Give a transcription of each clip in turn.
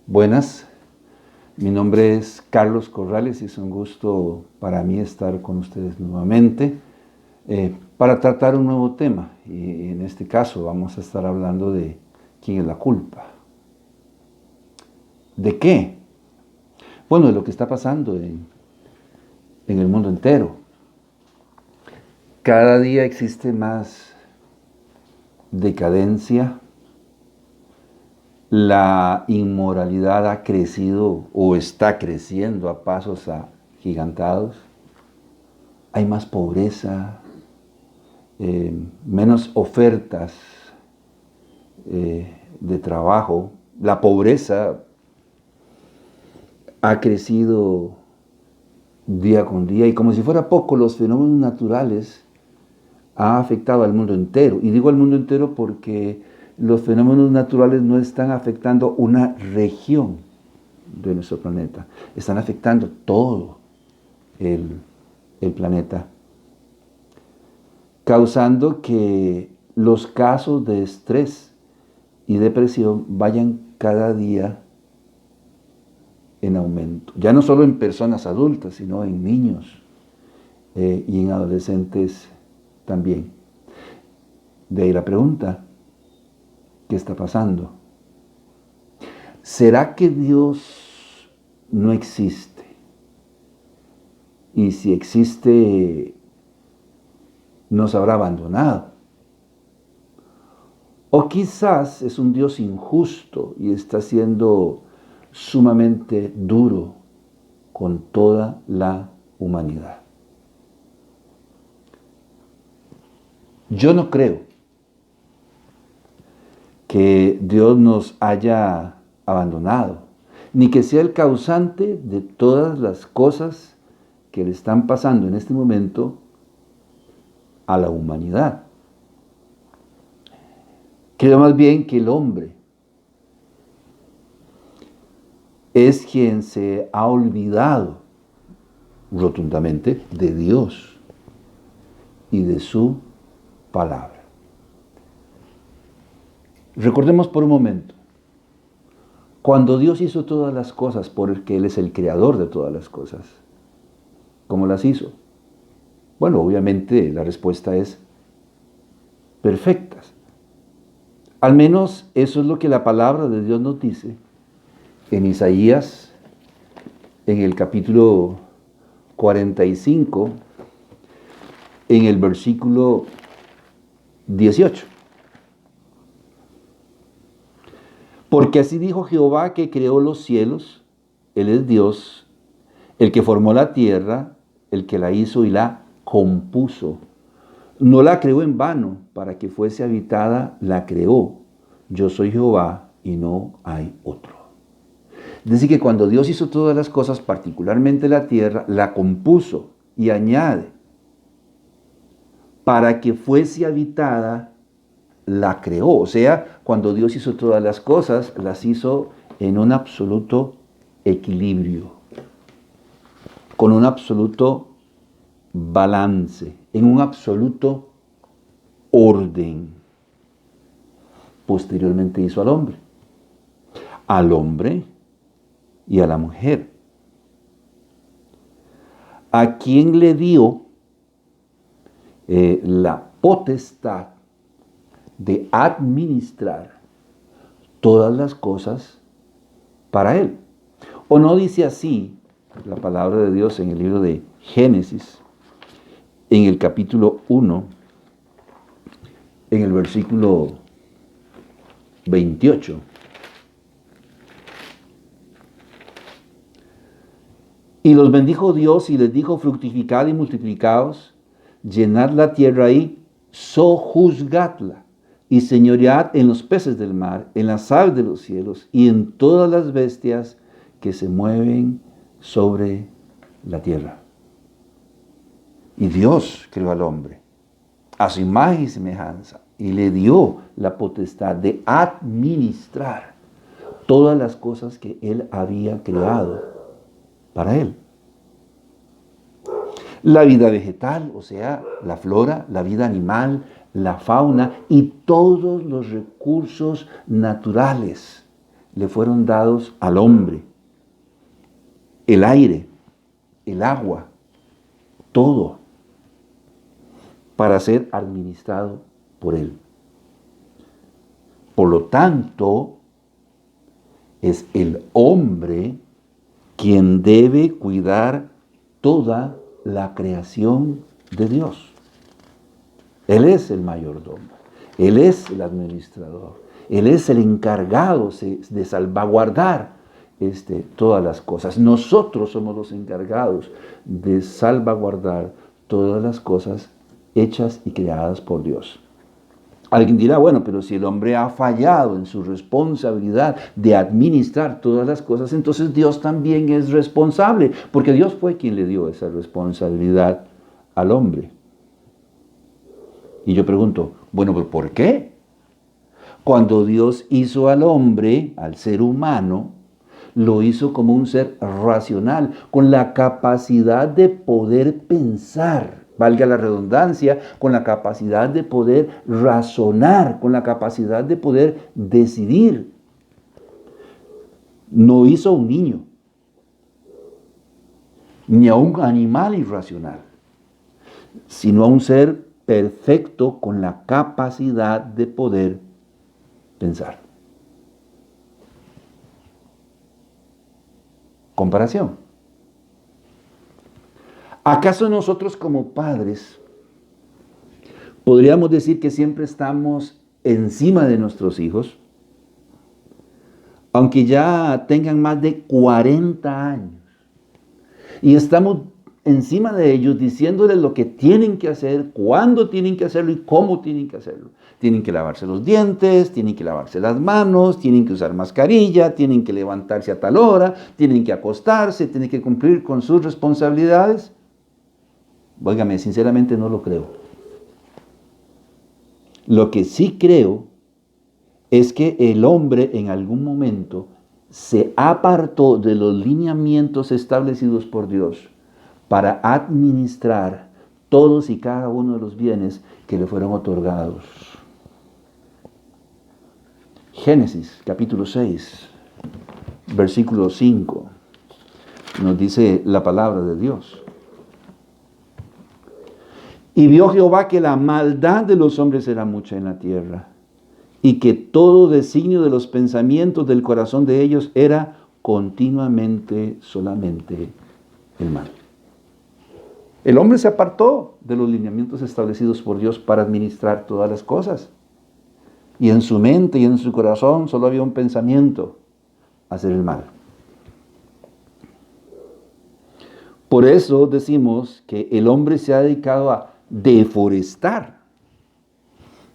Buenas, mi nombre es Carlos Corrales y es un gusto para mí estar con ustedes nuevamente para tratar un nuevo tema. Y en este caso vamos a estar hablando de quién es la culpa. ¿De qué? Bueno, de lo que está pasando en el mundo entero. Cada día existe más decadencia. La inmoralidad ha crecido o está creciendo a pasos agigantados. Hay más pobreza, menos ofertas de trabajo. La pobreza ha crecido día con día y como si fuera poco, los fenómenos naturales han afectado al mundo entero. Y digo al mundo entero porque los fenómenos naturales no están afectando una región de nuestro planeta, están afectando todo el planeta, causando que los casos de estrés y depresión vayan cada día en aumento. Ya no solo en personas adultas, sino en niños y en adolescentes también. De ahí la pregunta, ¿qué está pasando? ¿Será que Dios no existe? Y si existe, nos habrá abandonado. O quizás es un Dios injusto y está siendo sumamente duro con toda la humanidad. Yo no creo que Dios nos haya abandonado, ni que sea el causante de todas las cosas que le están pasando en este momento a la humanidad. Creo más bien que el hombre es quien se ha olvidado rotundamente de Dios y de su palabra. Recordemos por un momento, cuando Dios hizo todas las cosas, porque Él es el creador de todas las cosas, ¿cómo las hizo? Bueno, obviamente la respuesta es perfectas. Al menos eso es lo que la palabra de Dios nos dice en Isaías, en el capítulo 45, en el versículo 18. Porque así dijo Jehová que creó los cielos, Él es Dios, el que formó la tierra, el que la hizo y la compuso. No la creó en vano, para que fuese habitada, la creó. Yo soy Jehová y no hay otro. Es decir, que cuando Dios hizo todas las cosas, particularmente la tierra, la compuso y añade, para que fuese habitada, la creó. O sea, cuando Dios hizo todas las cosas, las hizo en un absoluto equilibrio, con un absoluto balance, en un absoluto orden. Posteriormente hizo al hombre y a la mujer, a quien le dio la potestad de administrar todas las cosas para él. ¿O no dice así la palabra de Dios en el libro de Génesis, en el capítulo 1, en el versículo 28? Y los bendijo Dios y les dijo: fructificad y multiplicaos, llenad la tierra y sojuzgadla, y señoread en los peces del mar, en las aves de los cielos y en todas las bestias que se mueven sobre la tierra. Y Dios creó al hombre a su imagen y semejanza y le dio la potestad de administrar todas las cosas que él había creado para él. La vida vegetal, o sea, la flora, la vida animal, la fauna y todos los recursos naturales le fueron dados al hombre. El aire, el agua, todo para ser administrado por Él. Por lo tanto, es el hombre quien debe cuidar toda la creación de Dios. Él es el mayordomo, Él es el administrador, Él es el encargado de salvaguardar todas las cosas. Nosotros somos los encargados de salvaguardar todas las cosas hechas y creadas por Dios. Alguien dirá, bueno, pero si el hombre ha fallado en su responsabilidad de administrar todas las cosas, entonces Dios también es responsable, porque Dios fue quien le dio esa responsabilidad al hombre. Y yo pregunto, bueno, ¿pero por qué? Cuando Dios hizo al hombre, al ser humano, lo hizo como un ser racional, con la capacidad de poder pensar. Valga la redundancia, con la capacidad de poder razonar, con la capacidad de poder decidir. No hizo a un niño, ni a un animal irracional, sino a un ser perfecto con la capacidad de poder pensar. Comparación. ¿Acaso nosotros como padres podríamos decir que siempre estamos encima de nuestros hijos? Aunque ya tengan más de 40 años. Y estamos encima de ellos diciéndoles lo que tienen que hacer, cuándo tienen que hacerlo y cómo tienen que hacerlo. Tienen que lavarse los dientes, tienen que lavarse las manos, tienen que usar mascarilla, tienen que levantarse a tal hora, tienen que acostarse, tienen que cumplir con sus responsabilidades. Óigame, sinceramente no lo creo. Lo que sí creo es que el hombre en algún momento se apartó de los lineamientos establecidos por Dios para administrar todos y cada uno de los bienes que le fueron otorgados. Génesis capítulo 6, versículo 5, nos dice la palabra de Dios. Y vio Jehová que la maldad de los hombres era mucha en la tierra, y que todo designio de los pensamientos del corazón de ellos era continuamente solamente el mal. El hombre se apartó de los lineamientos establecidos por Dios para administrar todas las cosas. Y en su mente y en su corazón solo había un pensamiento: hacer el mal. Por eso decimos que el hombre se ha dedicado a deforestar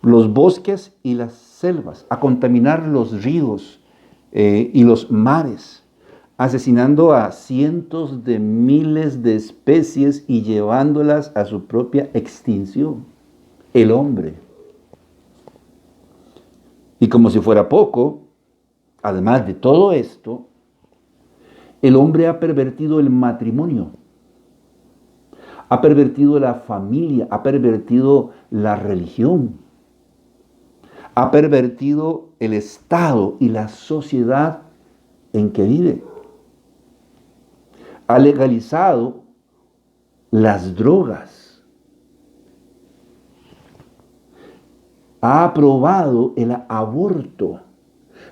los bosques y las selvas, a contaminar los ríos y los mares, asesinando a cientos de miles de especies y llevándolas a su propia extinción. El hombre. Y como si fuera poco, además de todo esto, el hombre ha pervertido el matrimonio, ha pervertido la familia, ha pervertido la religión, ha pervertido el estado y la sociedad en que vive. Ha legalizado las drogas. Ha aprobado el aborto,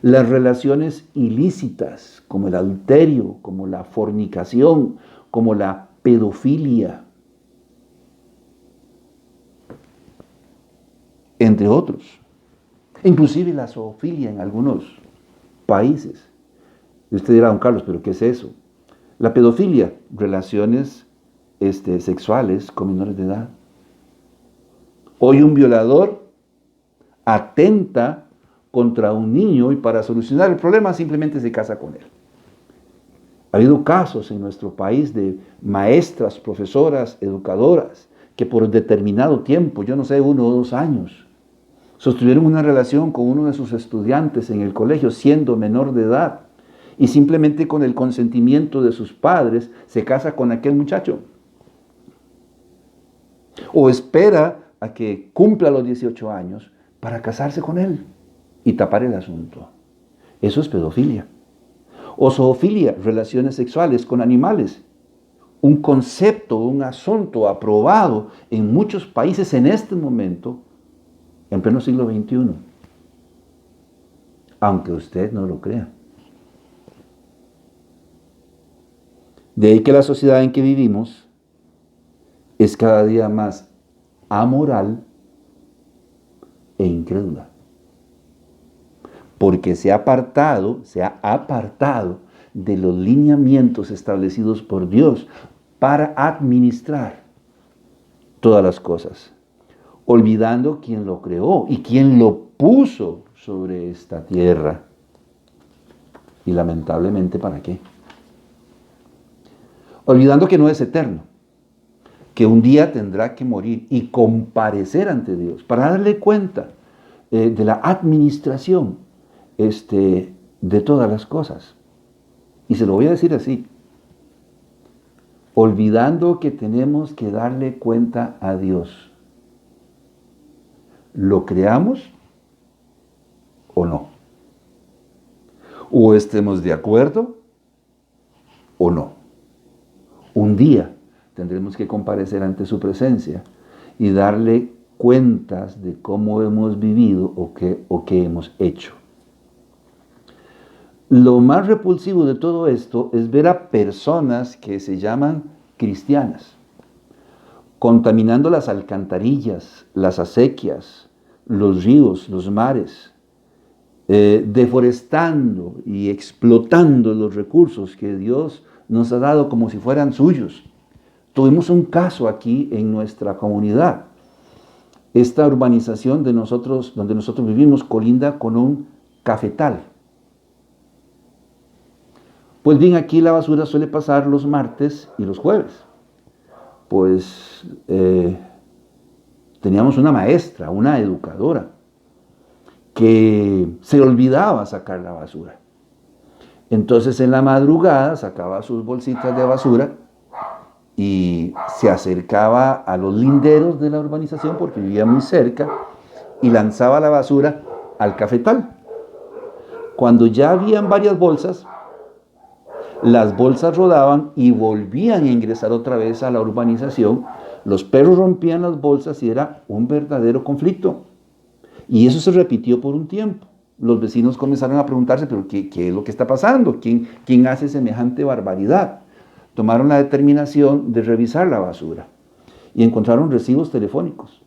las relaciones ilícitas, como el adulterio, como la fornicación, como la pedofilia, entre otros. Inclusive la zoofilia en algunos países. Y usted dirá, don Carlos, ¿pero qué es eso? La pedofilia, relaciones sexuales con menores de edad. Hoy un violador atenta contra un niño y para solucionar el problema simplemente se casa con él. Ha habido casos en nuestro país de maestras, profesoras, educadoras, que por determinado tiempo, yo no sé, 1 o 2 años, sostuvieron una relación con uno de sus estudiantes en el colegio siendo menor de edad y simplemente con el consentimiento de sus padres se casa con aquel muchacho. O espera a que cumpla los 18 años para casarse con él y tapar el asunto. Eso es pedofilia. O zoofilia, relaciones sexuales con animales. Un concepto, un asunto aprobado en muchos países en este momento, en pleno siglo XXI. Aunque usted no lo crea. De ahí que la sociedad en que vivimos es cada día más amoral e incrédula. Porque se ha apartado de los lineamientos establecidos por Dios para administrar todas las cosas, olvidando quién lo creó y quién lo puso sobre esta tierra. Y lamentablemente, ¿para qué? Olvidando que no es eterno, que un día tendrá que morir y comparecer ante Dios para darle cuenta de la administración de todas las cosas. Y se lo voy a decir así, olvidando que tenemos que darle cuenta a Dios. ¿Lo creamos o no? ¿O estemos de acuerdo o no? Un día tendremos que comparecer ante su presencia y darle cuentas de cómo hemos vivido o qué hemos hecho. Lo más repulsivo de todo esto es ver a personas que se llaman cristianas, contaminando las alcantarillas, las acequias, los ríos, los mares, deforestando y explotando los recursos que Dios nos ha dado como si fueran suyos. Tuvimos un caso aquí en nuestra comunidad. Esta urbanización donde nosotros vivimos, colinda con un cafetal. Pues bien, aquí la basura suele pasar los martes y los jueves. Pues teníamos una maestra, una educadora, que se olvidaba sacar la basura. Entonces en la madrugada sacaba sus bolsitas de basura y se acercaba a los linderos de la urbanización porque vivía muy cerca y lanzaba la basura al cafetal. Cuando ya habían varias bolsas, las bolsas rodaban y volvían a ingresar otra vez a la urbanización. Los perros rompían las bolsas y era un verdadero conflicto. Y eso se repitió por un tiempo. Los vecinos comenzaron a preguntarse, ¿pero qué es lo que está pasando? ¿Quién hace semejante barbaridad? Tomaron la determinación de revisar la basura y encontraron recibos telefónicos,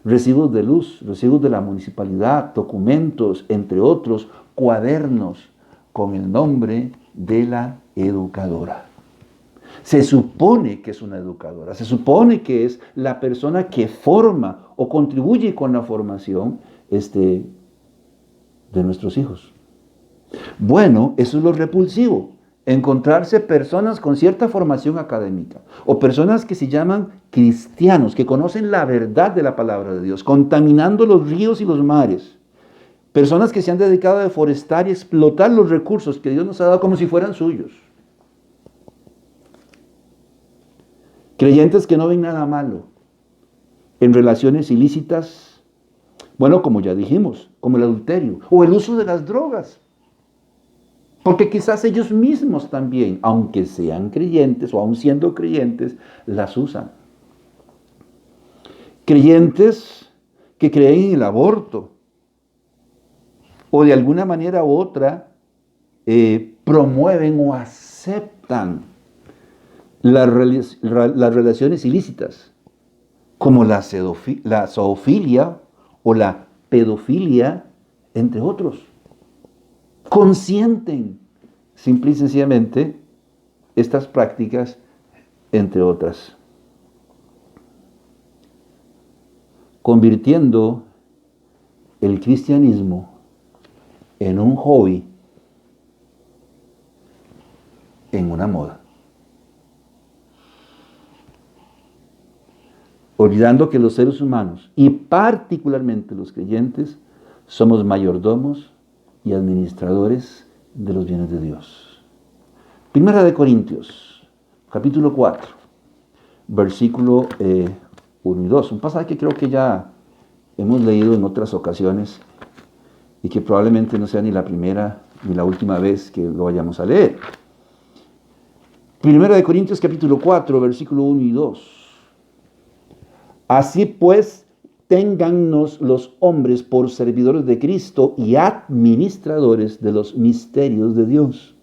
recibos de luz, recibos de la municipalidad, documentos, entre otros, cuadernos con el nombre de la educadora. Se supone que es una educadora, se supone que es la persona que forma o contribuye con la formación de nuestros hijos. Bueno, eso es lo repulsivo, encontrarse personas con cierta formación académica o personas que se llaman cristianos, que conocen la verdad de la palabra de Dios, contaminando los ríos y los mares. Personas que se han dedicado a deforestar y explotar los recursos que Dios nos ha dado como si fueran suyos. Creyentes que no ven nada malo en relaciones ilícitas, bueno, como ya dijimos, como el adulterio o el uso de las drogas. Porque quizás ellos mismos también, aunque sean creyentes o aun siendo creyentes, las usan. Creyentes que creen en el aborto o de alguna manera u otra promueven o aceptan las relaciones ilícitas, como la zoofilia o la pedofilia, entre otros. Consienten simple y sencillamente estas prácticas, entre otras, convirtiendo el cristianismo en un hobby, en una moda. Olvidando que los seres humanos, y particularmente los creyentes, somos mayordomos y administradores de los bienes de Dios. Primera de Corintios, capítulo 4, versículo 1 y 2. Un pasaje que creo que ya hemos leído en otras ocasiones y que probablemente no sea ni la primera y la última vez que lo vayamos a leer. Primera de Corintios capítulo 4, versículo 1 y 2. Así pues, téngannos los hombres por servidores de Cristo y administradores de los misterios de Dios.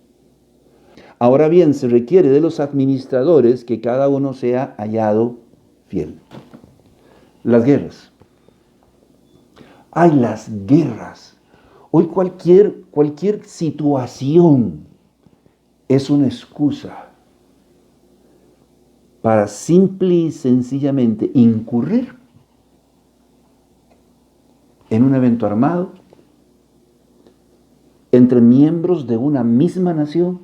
Ahora bien, se requiere de los administradores que cada uno sea hallado fiel. Las guerras. Ay, las guerras. Hoy cualquier situación es una excusa para simple y sencillamente incurrir en un evento armado entre miembros de una misma nación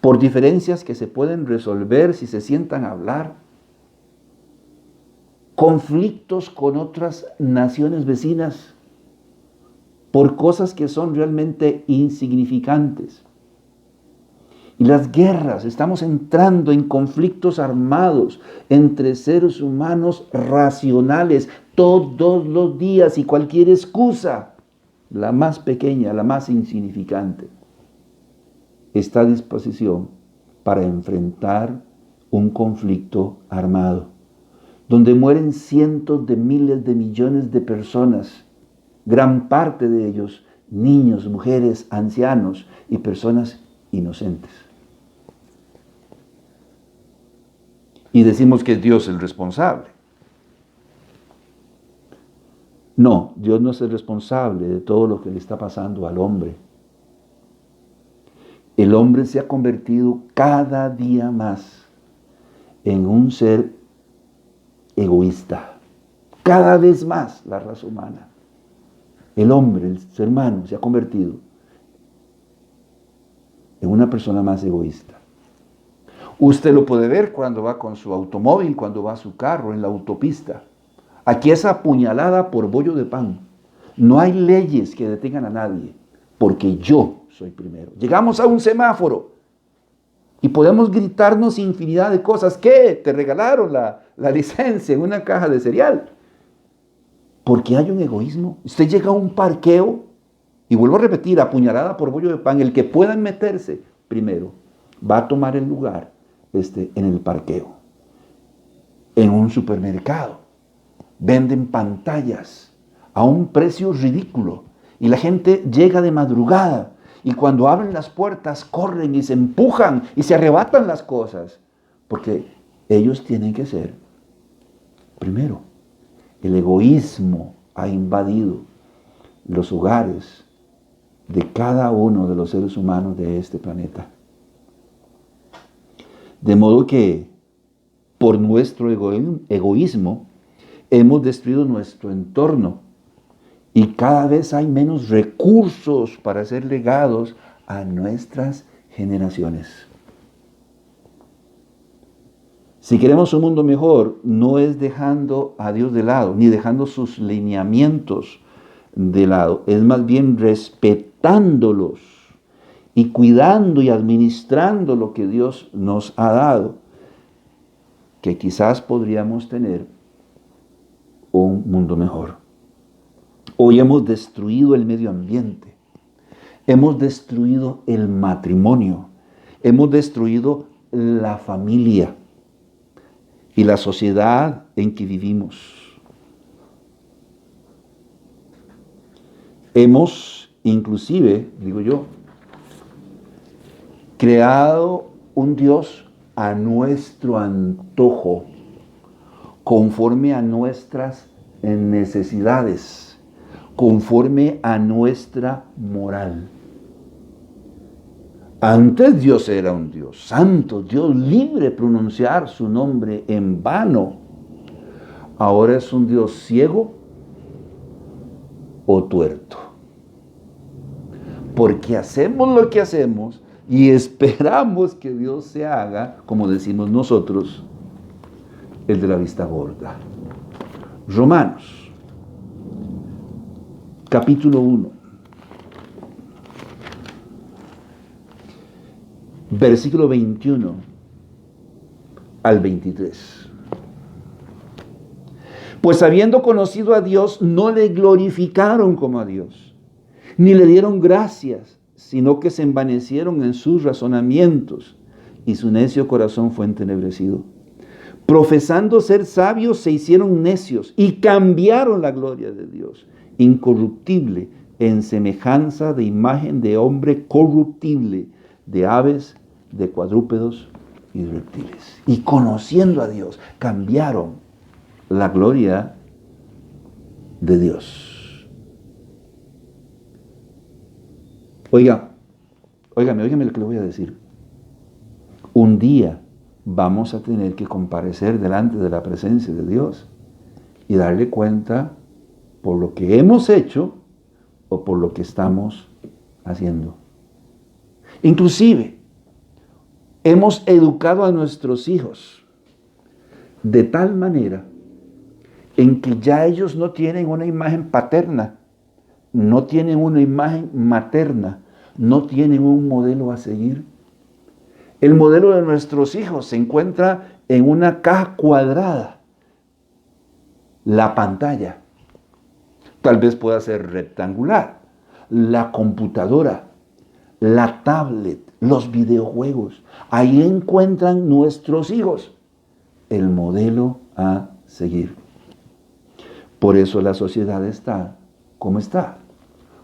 por diferencias que se pueden resolver si se sientan a hablar, conflictos con otras naciones vecinas por cosas que son realmente insignificantes. Y las guerras, estamos entrando en conflictos armados entre seres humanos racionales todos los días, y cualquier excusa, la más pequeña, la más insignificante, está a disposición para enfrentar un conflicto armado, donde mueren cientos de miles de millones de personas, gran parte de ellos niños, mujeres, ancianos y personas inocentes. Y decimos que es Dios el responsable. No, Dios no es el responsable de todo lo que le está pasando al hombre. El hombre se ha convertido cada día más en un ser egoísta. Cada vez más la raza humana. El hombre, el ser humano, se ha convertido en una persona más egoísta. Usted lo puede ver cuando va con su automóvil, cuando va a su carro en la autopista. Aquí es apuñalada por bollo de pan. No hay leyes que detengan a nadie, porque yo soy primero. Llegamos a un semáforo y podemos gritarnos infinidad de cosas. ¿Qué? Te regalaron la licencia en una caja de cereal. Porque hay un egoísmo. Usted llega a un parqueo y vuelvo a repetir, apuñalada por bollo de pan. El que pueda meterse primero va a tomar el lugar en el parqueo. En un supermercado venden pantallas a un precio ridículo y la gente llega de madrugada y cuando abren las puertas corren y se empujan y se arrebatan las cosas porque ellos tienen que ser primero. El egoísmo ha invadido los hogares de cada uno de los seres humanos de este planeta. De modo que por nuestro egoísmo hemos destruido nuestro entorno y cada vez hay menos recursos para ser legados a nuestras generaciones. Si queremos un mundo mejor, no es dejando a Dios de lado, ni dejando sus lineamientos de lado, es más bien respetándolos y cuidando y administrando lo que Dios nos ha dado, que quizás podríamos tener un mundo mejor. Hoy hemos destruido el medio ambiente, hemos destruido el matrimonio, hemos destruido la familia y la sociedad en que vivimos. Hemos, inclusive, digo yo, creado un Dios a nuestro antojo, conforme a nuestras necesidades, conforme a nuestra moral. Antes Dios era un Dios santo, Dios libre de pronunciar su nombre en vano. Ahora es un Dios ciego o tuerto. Porque hacemos lo que hacemos y esperamos que Dios se haga, como decimos nosotros, el de la vista gorda. Romanos, capítulo 1, versículo 21 al 23. Pues habiendo conocido a Dios, no le glorificaron como a Dios, ni le dieron gracias, sino que se envanecieron en sus razonamientos, y su necio corazón fue entenebrecido. Profesando ser sabios, se hicieron necios y cambiaron la gloria de Dios, incorruptible, en semejanza de imagen de hombre corruptible, de aves, de cuadrúpedos y de reptiles. Y conociendo a Dios, cambiaron la gloria de Dios. Óigame lo que le voy a decir. Un día vamos a tener que comparecer delante de la presencia de Dios y darle cuenta por lo que hemos hecho o por lo que estamos haciendo. Inclusive, hemos educado a nuestros hijos de tal manera en que ya ellos no tienen una imagen paterna, no tienen una imagen materna, no tienen un modelo a seguir. El modelo de nuestros hijos se encuentra en una caja cuadrada. La pantalla tal vez pueda ser rectangular. La computadora, la tablet, los videojuegos. Ahí encuentran nuestros hijos el modelo a seguir. Por eso la sociedad está como está.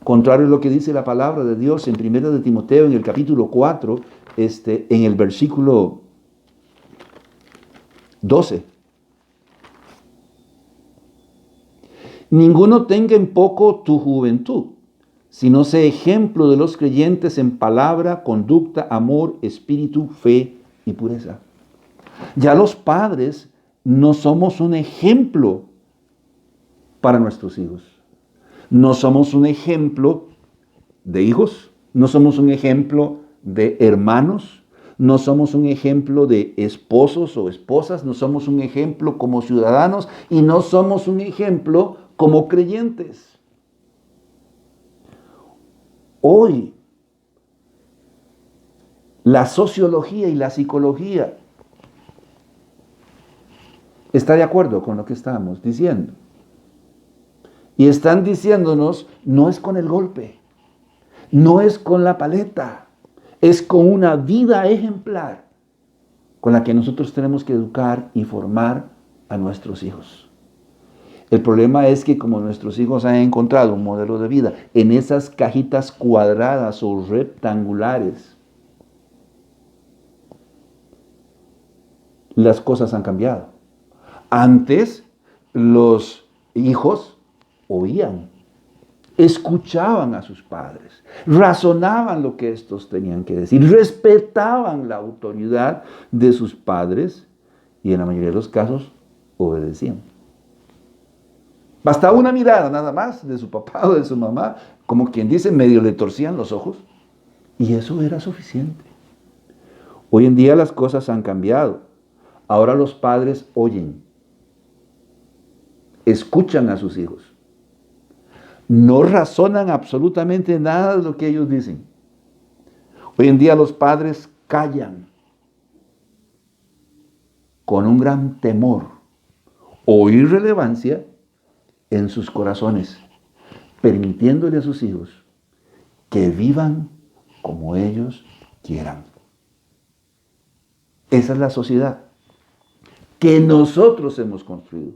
Contrario a lo que dice la palabra de Dios en 1 de Timoteo, en el capítulo 4, en el versículo 12. Ninguno tenga en poco tu juventud, sino sé ejemplo de los creyentes en palabra, conducta, amor, espíritu, fe y pureza. Ya los padres no somos un ejemplo para nuestros hijos. No somos un ejemplo de hijos, no somos un ejemplo de hermanos, no somos un ejemplo de esposos o esposas, no somos un ejemplo como ciudadanos y no somos un ejemplo como creyentes. Hoy, la sociología y la psicología está de acuerdo con lo que estamos diciendo. Y están diciéndonos, no es con el golpe, no es con la paleta, es con una vida ejemplar con la que nosotros tenemos que educar y formar a nuestros hijos. El problema es que como nuestros hijos han encontrado un modelo de vida en esas cajitas cuadradas o rectangulares, las cosas han cambiado. Antes los hijos oían, escuchaban a sus padres, razonaban lo que estos tenían que decir, respetaban la autoridad de sus padres y en la mayoría de los casos obedecían. Bastaba una mirada nada más de su papá o de su mamá, como quien dice, medio le torcían los ojos y eso era suficiente. Hoy en día las cosas han cambiado. Ahora los padres oyen, escuchan a sus hijos. No razonan absolutamente nada de lo que ellos dicen. Hoy en día los padres callan con un gran temor o irrelevancia en sus corazones, permitiéndole a sus hijos que vivan como ellos quieran. Esa es la sociedad que nosotros hemos construido,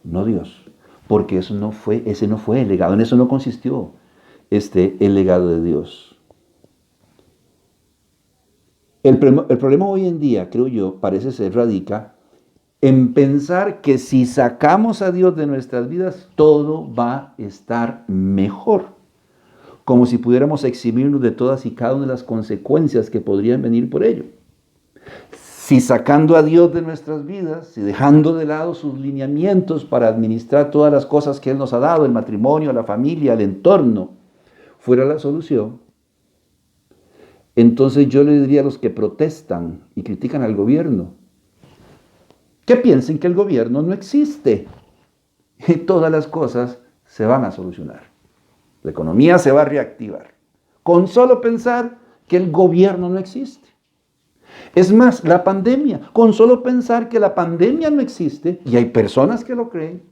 no Dios. Porque ese no fue el legado, en eso no consistió el legado de Dios. El problema hoy en día, creo yo, parece ser radica en pensar que si sacamos a Dios de nuestras vidas, todo va a estar mejor. Como si pudiéramos eximirnos de todas y cada una de las consecuencias que podrían venir por ello. Si sacando a Dios de nuestras vidas y dejando de lado sus lineamientos para administrar todas las cosas que Él nos ha dado, el matrimonio, la familia, el entorno, fuera la solución, entonces yo le diría a los que protestan y critican al gobierno, que piensen que el gobierno no existe y todas las cosas se van a solucionar. La economía se va a reactivar con solo pensar que el gobierno no existe. Es más, la pandemia, con solo pensar que la pandemia no existe, y hay personas que lo creen,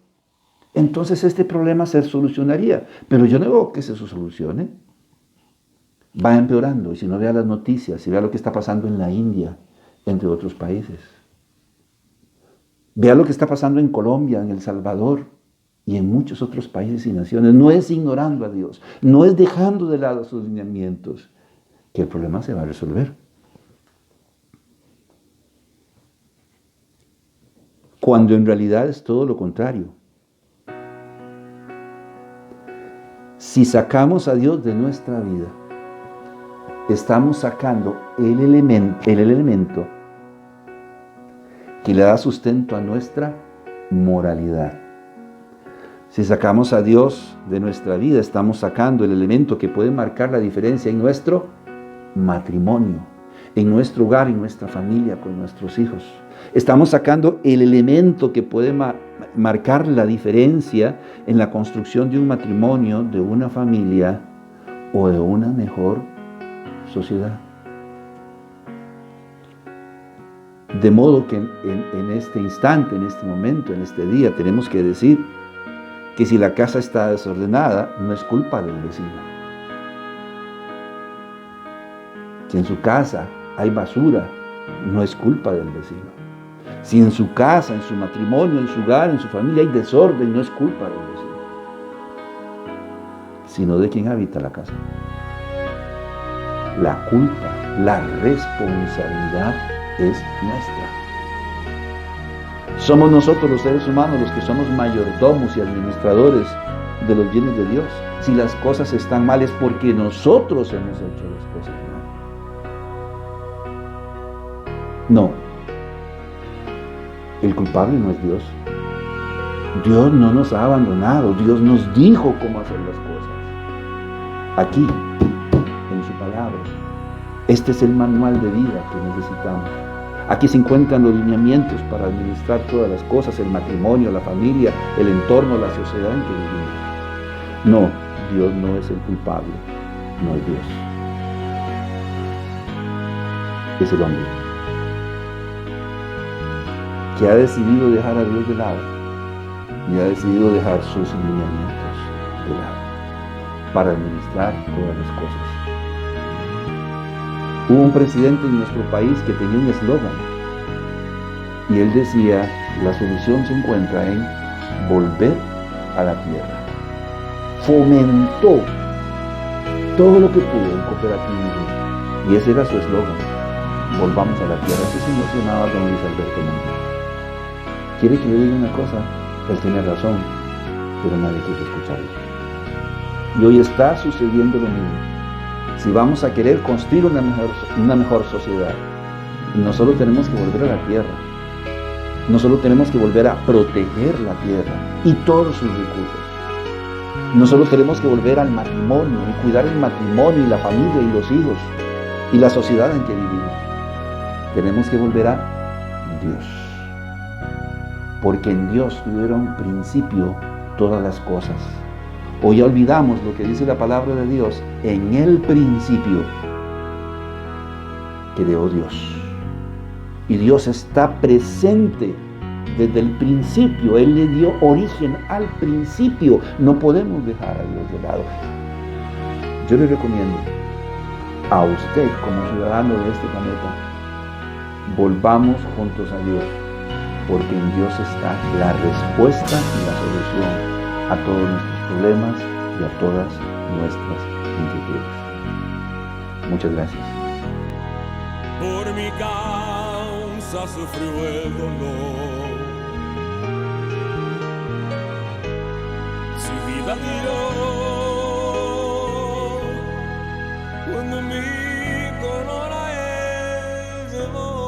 entonces este problema se solucionaría. Pero yo no veo que se solucione. Va empeorando. Y si no vea las noticias, si vea lo que está pasando en la India, entre otros países. Vea lo que está pasando en Colombia, en El Salvador y en muchos otros países y naciones. No es ignorando a Dios, no es dejando de lado sus lineamientos, que el problema se va a resolver. Cuando en realidad es todo lo contrario. Si sacamos a Dios de nuestra vida, estamos sacando el elemento que le da sustento a nuestra moralidad. Si sacamos a Dios de nuestra vida, estamos sacando el elemento que puede marcar la diferencia en nuestro matrimonio, en nuestro hogar, en nuestra familia, con nuestros hijos. Estamos sacando el elemento que puede marcar la diferencia en la construcción de un matrimonio, de una familia o de una mejor sociedad. De modo que en este instante, en este momento, en este día, tenemos que decir que si la casa está desordenada, no es culpa del vecino. Si en su casa hay basura, no es culpa del vecino. Si en su casa, en su matrimonio, en su hogar, en su familia hay desorden, no es culpa del vecino, sino de quien habita la casa. La culpa, la responsabilidad es nuestra. Somos nosotros los seres humanos los que somos mayordomos y administradores de los bienes de Dios. Si las cosas están mal es porque nosotros hemos hecho las cosas mal. No. El culpable no es Dios. Dios no nos ha abandonado. Dios nos dijo cómo hacer las cosas. Aquí, en su palabra. Este es el manual de vida que necesitamos. Aquí se encuentran los lineamientos para administrar todas las cosas, el matrimonio, la familia, el entorno, la sociedad en que vivimos. No, Dios no es el culpable, no es Dios. Es el hombre que ha decidido dejar a Dios de lado y ha decidido dejar sus lineamientos de lado para administrar todas las cosas. Hubo un presidente en nuestro país que tenía un eslogan y él decía: la solución se encuentra en volver a la tierra. Fomentó todo lo que pudo el cooperativismo y ese era su eslogan: volvamos a la tierra. Ese se emocionaba don Luis Alberto Montt. ¿Quiere que le diga una cosa? Él tiene razón, pero nadie quiso escucharlo. Y hoy está sucediendo lo mismo. Si vamos a querer construir una mejor sociedad, no solo tenemos que volver a la tierra, no solo tenemos que volver a proteger la tierra y todos sus recursos, no solo tenemos que volver al matrimonio y cuidar el matrimonio y la familia y los hijos y la sociedad en que vivimos, tenemos que volver a Dios, porque en Dios tuvieron principio todas las cosas. Hoy ya olvidamos lo que dice la palabra de Dios: en el principio creó Dios. Y Dios está presente desde el principio. Él le dio origen al principio. No podemos dejar a Dios de lado. Yo le recomiendo a usted como ciudadano de este planeta, volvamos juntos a Dios, porque en Dios está la respuesta y la solución a todos nuestros problemas y a todas nuestras inquietudes. Muchas gracias. Por mi causa sufrió el dolor, su vida dio cuando mi dolor a él llevó.